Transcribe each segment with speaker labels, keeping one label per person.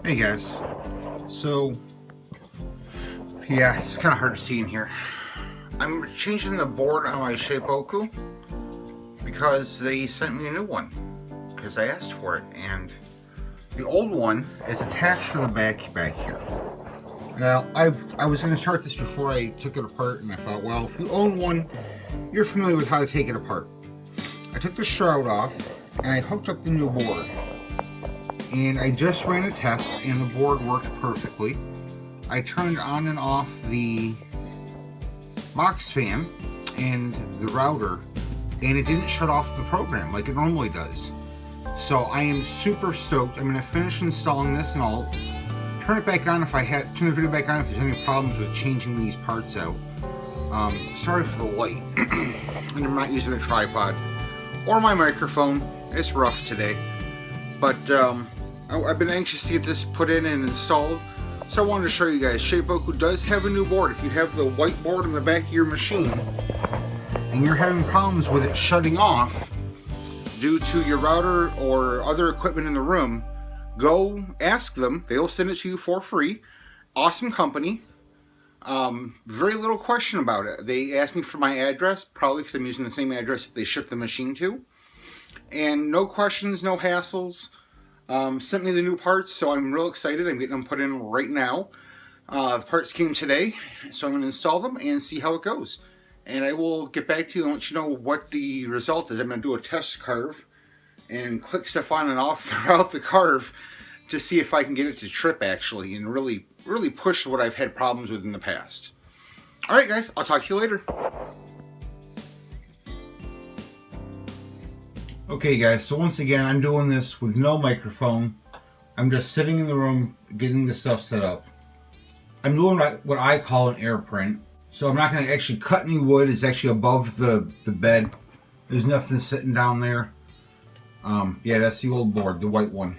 Speaker 1: Hey guys, so yeah, it's kind of hard to see in here. I'm changing the board on my Shapeoko because they sent me a new one because I asked for it, and the old one is attached to the back here. Now I was going to start this before I took it apart, and I thought, well, if you own one, you're familiar with how to take it apart. I took the shroud off and I hooked up the new board. And I just ran a test and the board worked perfectly. I turned on and off the box fan and the router, and it didn't shut off the program like it normally does. So I am super stoked. I'm gonna finish installing this and I'll turn it back on turn the video back on if there's any problems with changing these parts out. Sorry for the light. And I'm not using a tripod or my microphone. It's rough today. But I've been anxious to get this put in and installed, so I wanted to show you guys. Shapeoko does have a new board. If you have the white board in the back of your machine and you're having problems with it shutting off due to your router or other equipment in the room, go ask them. They'll send it to you for free. Awesome company. Very little question about it. They asked me for my address, probably because I'm using the same address that they shipped the machine to. And no questions, no hassles. Sent me the new parts, so I'm real excited. I'm getting them put in right now. The parts came today, so I'm going to install them and see how it goes. And I will get back to you and let you know what the result is. I'm going to do a test carve and click stuff on and off throughout the carve to see if I can get it to trip actually and really push what I've had problems with in the past. Alright guys, I'll talk to you later. Okay guys, so once again, I'm doing this with no microphone. I'm just sitting in the room getting the stuff set up. I'm doing what I call an air print. So I'm not going to actually cut any wood. It's actually above the bed. There's nothing sitting down there. Yeah, that's the old board, the white one.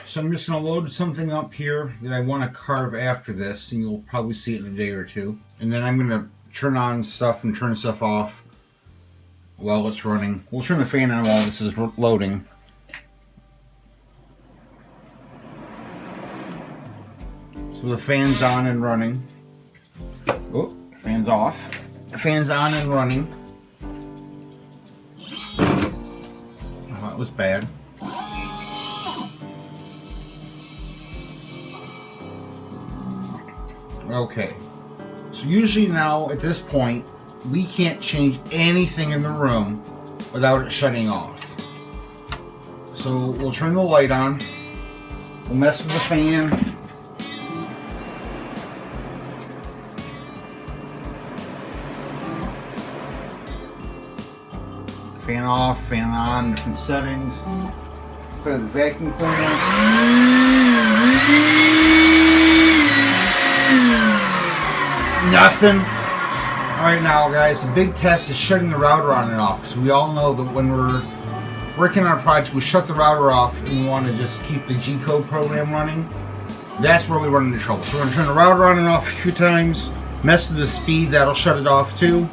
Speaker 1: So I'm just going to load something up here that I want to carve after this, and you'll probably see it in a day or two. And then I'm going to turn on stuff and turn stuff off while it's running. We'll turn the fan on while this is loading. So the fan's on and running. Oh, fan's off. Fan's on and running. Oh, that was bad. Okay. So usually now at this point, we can't change anything in the room without it shutting off. So we'll turn the light on. We'll mess with the fan. Fan off, fan on, different settings. Clear the vacuum cleaner. Nothing. Alright now guys, the big test is shutting the router on and off, because we all know that when we're working on a project, we shut the router off and we want to just keep the G-code program running. That's where we run into trouble. So we're going to turn the router on and off a few times, mess with the speed, that'll shut it off too.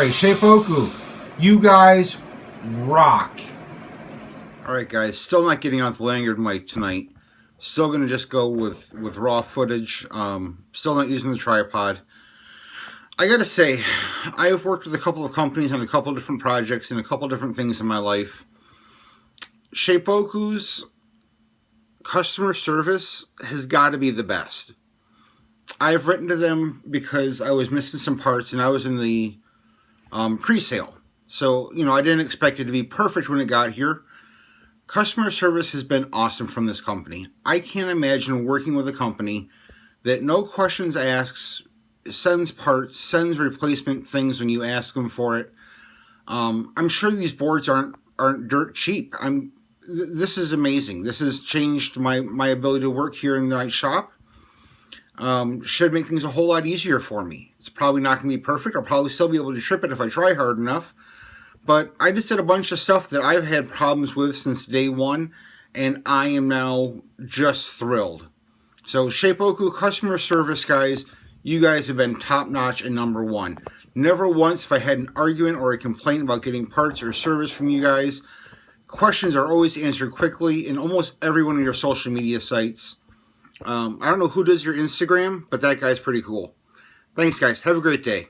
Speaker 1: Shapeoko, you guys rock. Alright guys, still not getting out the lanyard mic tonight. Still gonna just go with raw footage. Still not using the tripod. I gotta say, I've worked with a couple of companies on a couple of different projects and a couple of different things in my life. Shapeoko's customer service has got to be the best. I've written to them because I was missing some parts and I was in the pre-sale. So, you know, I didn't expect it to be perfect when it got here. Customer service has been awesome from this company. I can't imagine working with a company that no questions asks, sends parts, sends replacement things when you ask them for it. I'm sure these boards aren't dirt cheap. This is amazing. This has changed my ability to work here in my shop. Should make things a whole lot easier for me. It's probably not going to be perfect. I'll probably still be able to trip it if I try hard enough. But I just did a bunch of stuff that I've had problems with since day one, and I am now just thrilled. So Shapeoko customer service, guys, you guys have been top-notch and #1. Never once have I had an argument or a complaint about getting parts or service from you guys. Questions are always answered quickly in almost every one of your social media sites. I don't know who does your Instagram, but that guy's pretty cool. Thanks, guys. Have a great day.